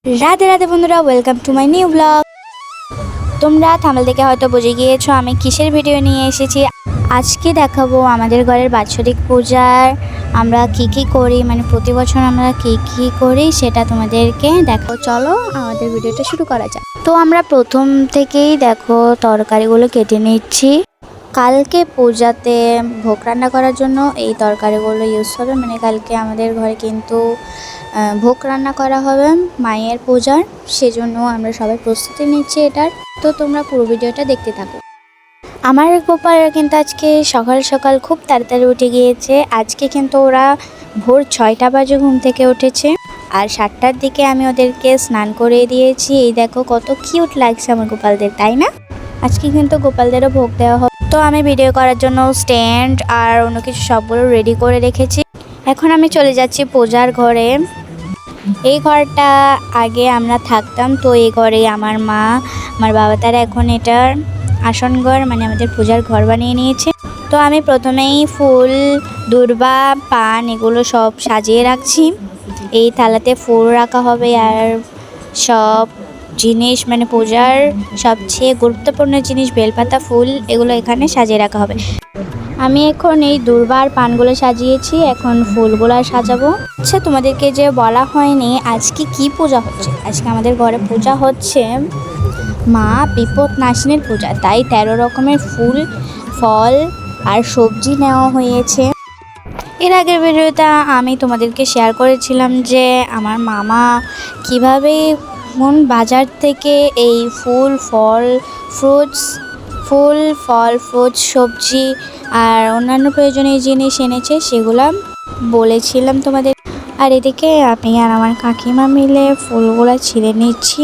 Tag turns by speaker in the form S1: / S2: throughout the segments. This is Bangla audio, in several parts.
S1: রাধে রাধে বন্ধুরা, welcome to my new blog. তোমরা থাম্বনেল দেখে হয়তো বুঝে গিয়েছো আমি কিসের ভিডিও নিয়ে এসেছি। আজকে দেখাবো আমাদের ঘরের বাৎসরিক পূজার আমরা কি করি, মানে প্রতি বছর আমরা কি করি সেটা তোমাদেরকে দেখো। চলো আমাদের ভিডিওটা শুরু করা যাক। তো আমরা প্রথম থেকেই দেখো তরকারিগুলো কেটে নিচ্ছি। কালকে পূজাতে ভোগ রান্না করার জন্য এই তরকারিগুলো ইউজ হবে, মানে কালকে আমাদের ঘরে কিন্তু ভোগ রান্না করা হবে মায়ের পূজার, সেজন্য আমরা সবাই প্রস্তুতি নিচ্ছি এটার। তো তোমরা পুরো ভিডিওটা দেখতে থাকো। আমার গোপাল কিন্তু আজকে সকাল সকাল খুব তাড়াতাড়ি উঠে গিয়েছে। আজকে কিন্তু ওরা ভোর 6টা বাজে ঘুম থেকে উঠেছে, আর 7টার দিকে আমি ওদেরকে স্নান করে দিয়েছি। এই দেখো কত কিউট লাগছে আমার গোপালদের, তাই না? আজকে কিন্তু গোপালদেরও ভোগ দেওয়া হবে। তো আমি ভিডিও করার জন্য স্ট্যান্ড আর অন্য কিছু সবগুলো রেডি করে রেখেছি। এখন আমি চলে যাচ্ছি পূজার ঘরে। এই ঘরটা আগে আমরা থাকতাম, তো এই ঘরে আমার মা আমার বাবা তারা এখন এটার আসন ঘর, মানে আমাদের পূজার ঘর বানিয়ে নিয়েছে। তো আমি প্রথমেই ফুল, দূর্বা, পান এগুলো সব সাজিয়ে রাখছি। এই থালাতে ফুল রাখা হবে, আর সব জিনিস মানে পূজার সবচেয়ে গুরুত্বপূর্ণ জিনিস বেলপাতা, ফুল এগুলো এখানে সাজিয়ে রাখা হবে। আমি এখন এই দুর্বার পানগুলো সাজিয়েছি, এখন ফুলগুলো সাজাবো। আচ্ছা, তোমাদেরকে যে বলা হয়নি আজকে কি পূজা হচ্ছে। আজকে আমাদের ঘরে পূজা হচ্ছে মা বিপদনাশিনীর পূজা, তাই 13 রকমের ফুল, ফল আর সবজি নেওয়া হয়েছে। এর আগের ভিডিওটা আমি তোমাদেরকে শেয়ার করেছিলাম যে আমার মামা কিভাবে বাজার থেকে এই ফুল, ফল, ফ্রুটস, সবজি আর অন্যান্য প্রয়োজনীয় জিনিস এনেছে, সেগুলো বলেছিলাম তোমাদের। আর এদিকে আমি আর আমার কাকিমা মিলে ফুলগুলো ছিঁড়ে নিচ্ছি।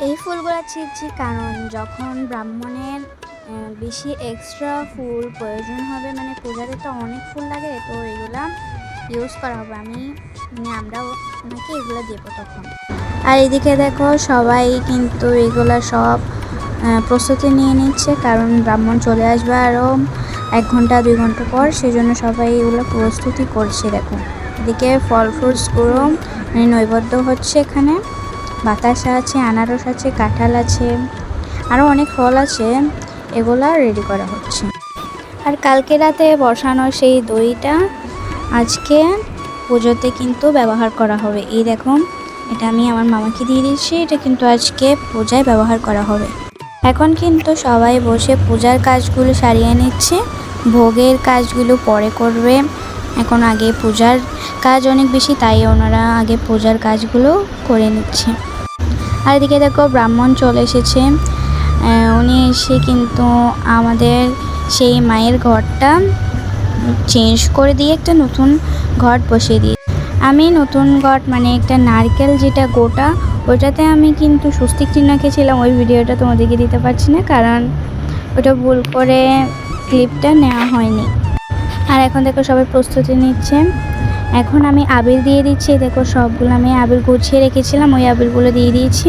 S1: এই ফুলগুলো ছিঁড়ছি কারণ যখন ব্রাহ্মণের বেশি এক্সট্রা ফুল প্রয়োজন হবে, মানে পূজাতে তো অনেক ফুল লাগে, তো এগুলা ইউজ করা হবে। আমরাও ওনাকে এগুলো দেবো তখন। আর এদিকে দেখো সবাই কিন্তু এগুলা সব প্রস্তুতি নিয়ে নিচ্ছে, কারণ ব্রাহ্মণ চলে আসবে আরও 1 ঘন্টা 2 ঘন্টা পর, সেজন্য সবাই এগুলো প্রস্তুতি করছে। দেখো এদিকে ফল ফ্রুটসগুলো মানে নৈবেদ্য হচ্ছে। এখানে বাতাসা আছে, আনারস আছে, কাঁঠাল আছে, আরও অনেক ফল আছে, এগুলা রেডি করা হচ্ছে। আর কালকে রাতে বসানো সেই দইটা আজকে পুজোতে কিন্তু ব্যবহার করা হবে। এই দেখো এটা আমি আমার মামাকে দিয়ে দিচ্ছি, এটা কিন্তু আজকে পূজায় ব্যবহার করা হবে। এখন কিন্তু সবাই বসে পূজার কাজগুলো সারিয়ে নিচ্ছে, ভোগের কাজগুলো পরে করবে। এখন আগে পূজার কাজ অনেক বেশি, তাই ওনারা আগে পূজার কাজগুলো করে নিচ্ছে। আর এদিকে দেখো ব্রাহ্মণ চলে এসেছে। উনি এসে কিন্তু আমাদের সেই মায়ের ঘরটা চেঞ্জ করে দিয়ে একটা নতুন ঘট বসিয়ে দিয়ে, আমি নতুন ঘট মানে একটা নারকেল যেটা গোটা, ওইটাতে আমি কিন্তু স্বস্তিক চিহ্ন এঁকেছিলাম। ওই ভিডিওটা তোমাদেরকে দিতে পারছি না, কারণ ওটা ভুল করে ক্লিপটা নেওয়া হয়নি। আর এখন দেখো সবাই প্রস্তুতি নিচ্ছে। এখন আমি আবির দিয়ে দিচ্ছি। দেখো সবগুলো আমি আবির গুছিয়ে রেখেছিলাম, ওই আবিরগুলো দিয়ে দিয়েছি।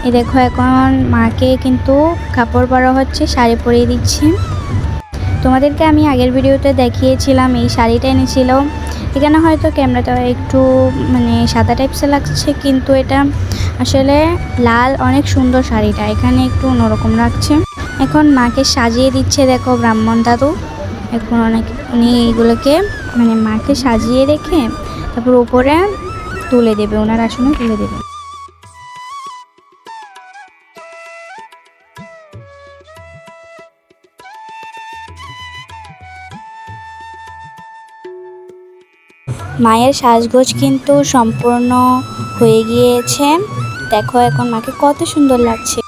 S1: এই দেখো এখন মাকে কিন্তু কাপড় পরা হচ্ছে, শাড়ি পরিয়ে দিচ্ছি। তোমাদেরকে আমি আগের ভিডিওতে দেখিয়েছিলাম এই শাড়িটা এনেছিল। এখানে হয়তো ক্যামেরাটা একটু মানে সাদা টাইপসে লাগছে, কিন্তু এটা আসলে লাল, অনেক সুন্দর শাড়িটা। এখানে একটু অন্যরকম লাগছে। এখন মাকে সাজিয়ে দিচ্ছে দেখো ব্রাহ্মণ দাদু। এখন উনি এইগুলোকে মানে মাকে সাজিয়ে রেখে তারপর উপরে তুলে দেবে, ওনার আসনে তুলে দেবে। মায়ের সাজগোজ কিন্তু সম্পূর্ণ হয়ে গিয়েছে। দেখো এখন মাকে কত সুন্দর লাগছে।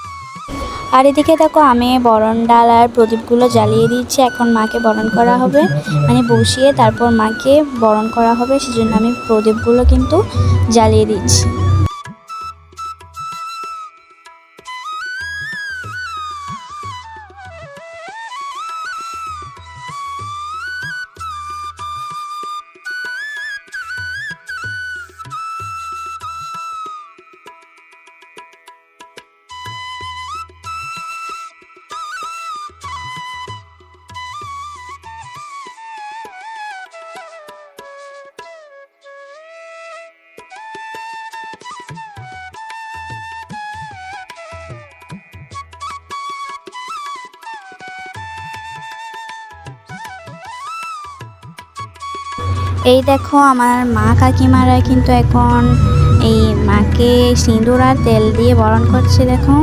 S1: আর এদিকে দেখো আমি বরণ ডাল আর প্রদীপগুলো জ্বালিয়ে দিচ্ছি। এখন মাকে বরণ করা হবে, মানে বসিয়ে তারপর মাকে বরণ করা হবে, সেজন্য আমি প্রদীপগুলো কিন্তু জ্বালিয়ে দিচ্ছি। এই দেখো আমার মা কাকিমারা কিন্তু এখন এই মাকে সিঁদুর আর তেল দিয়ে বরণ করছে দেখো।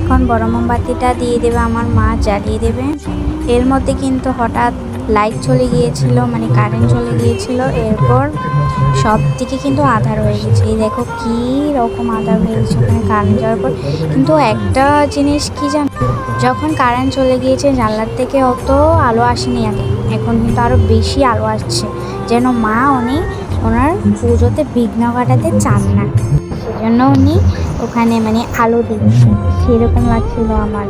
S1: এখন বড় মোমবাতিটা দিয়ে দেবে আমার মা, জ্বালিয়ে দেবে। এর মধ্যে কিন্তু হঠাৎ লাইট চলে গিয়েছিল, মানে কারেন্ট চলে গিয়েছিল। এরপর সব দিকে কিন্তু আধার হয়ে গেছে। এই দেখো কি রকম আধার হয়ে গেছে ওখানে কারেন্ট যাওয়ার পর। কিন্তু একটা জিনিস কি জানো, যখন কারেন্ট চলে গিয়েছে জানলার থেকে অত আলো আসেনি আগে, এখন কিন্তু আরো বেশি আলো আসছে, যেন মা ওনার পুজোতে বিঘ্ন ঘটাতে চান না, সেজন্য উনি ওখানে মানে আলো দিচ্ছে, সেরকম লাগছিল আমার।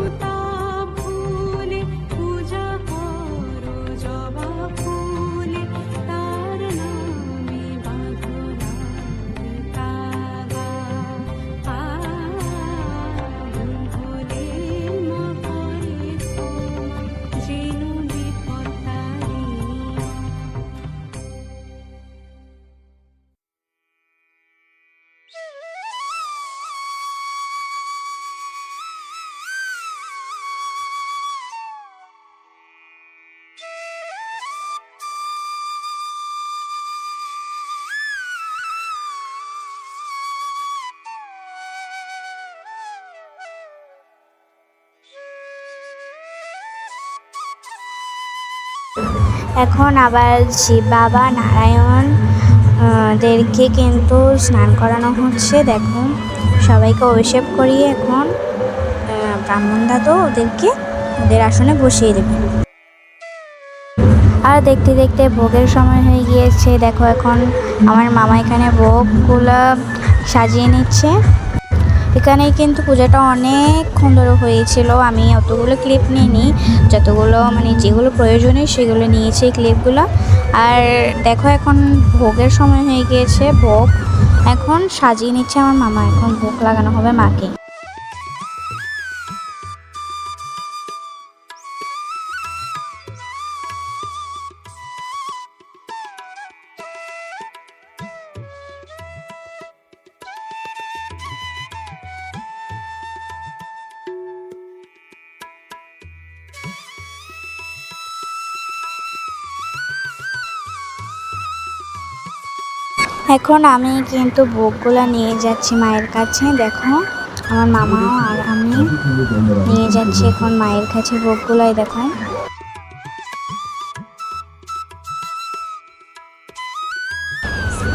S1: এখন আবার শিব বাবা নারায়ণ দেরকে কিন্তু স্নান করানো হচ্ছে। দেখো সবাইকে অভিষেক করিয়ে এখন ব্রাহ্মণ দাদু ওদের আসনে বসিয়ে দেবে। আর দেখতে দেখতে ভোগের সময় হয়ে গিয়েছে। দেখো এখন আমার মামা এখানে ভোগগুলো সাজিয়ে নিচ্ছে। এখানেই কিন্তু পূজাটা অনেকক্ষণ ধরে হয়েছিল। আমি অতগুলো ক্লিপ নিইনি, যতগুলো মানে যেগুলো প্রয়োজনীয় সেগুলো নিয়েছি এই ক্লিপগুলো। আর দেখো এখন ভোগের সময় হয়ে গিয়েছে, ভোগ এখন সাজিয়ে নিচ্ছে আমার মামা। এখন ভোগ লাগানো হবে মাকে। এখন আমি কিন্তু ভোগগুলো নিয়ে যাচ্ছি মায়ের কাছে। দেখো আমার মামাও আর আমি নিয়ে যাচ্ছি এখন মায়ের কাছে ভোগগুলাই। দেখো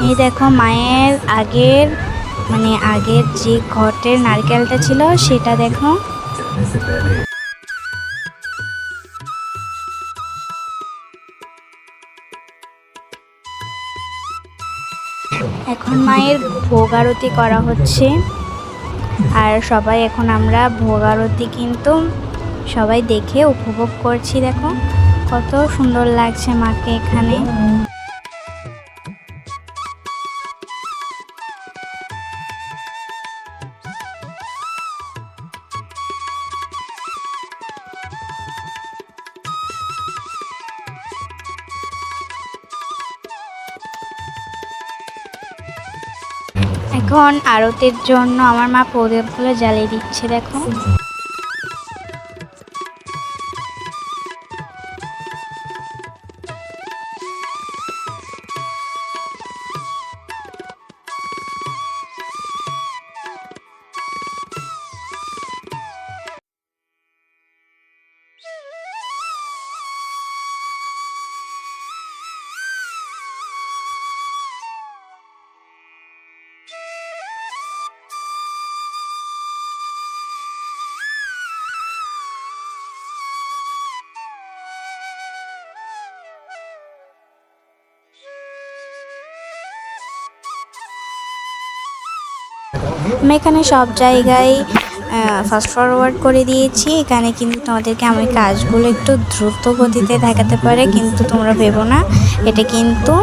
S1: এই দেখো মায়ের আগের যে ঘটের নারকেলটা ছিল সেটা দেখো। এখন মায়ের ভোগ আরতি করা হচ্ছে। আর সবাই এখন আমরা ভোগ আরতি কিন্তু সবাই দেখে উপভোগ করছি। দেখো কত সুন্দর লাগছে মাকে এখানে। এখন আরতির জন্য আমার মা প্রদীপগুলো জ্বালিয়ে দিচ্ছে। দেখো আমি এখানে সব জায়গায় ফাস্ট ফরওয়ার্ড করে দিয়েছি। এখানে কিন্তু তোমাদেরকে আমি কাজগুলো একটু দ্রুত গতিতে দেখাতে পারে, কিন্তু তোমরা ভেবো না, এটা কিন্তু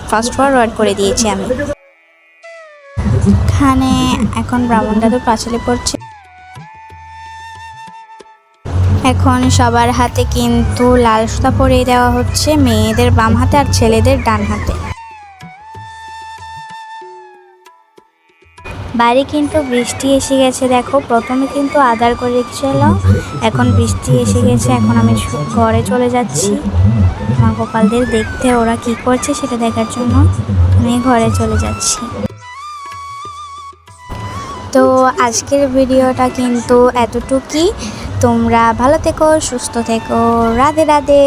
S1: ফাস্ট ফরওয়ার্ড করে দিয়েছি আমি। এখানে এখন ব্রাহ্মণ দাদু পাঁচালি পড়ছে। এখন সবার হাতে কিন্তু লাল সুতা পরিয়ে দেওয়া হচ্ছে, মেয়েদের বাম হাতে আর ছেলেদের ডান হাতে। বাড়ি কিন্তু বৃষ্টি এসে গেছে, দেখো প্রথমে কিন্তু আদার করে রেখেছিল, এখন বৃষ্টি এসে গেছে। এখন আমি ঘরে চলে যাচ্ছি আমার গোপালদের দেখতে, ওরা কি করছে সেটা দেখার জন্য আমি ঘরে চলে যাচ্ছি। তো আজকের ভিডিওটা কিন্তু এতটুকুই। তোমরা ভালো থেকো, সুস্থ থেকো, রাধে রাধে।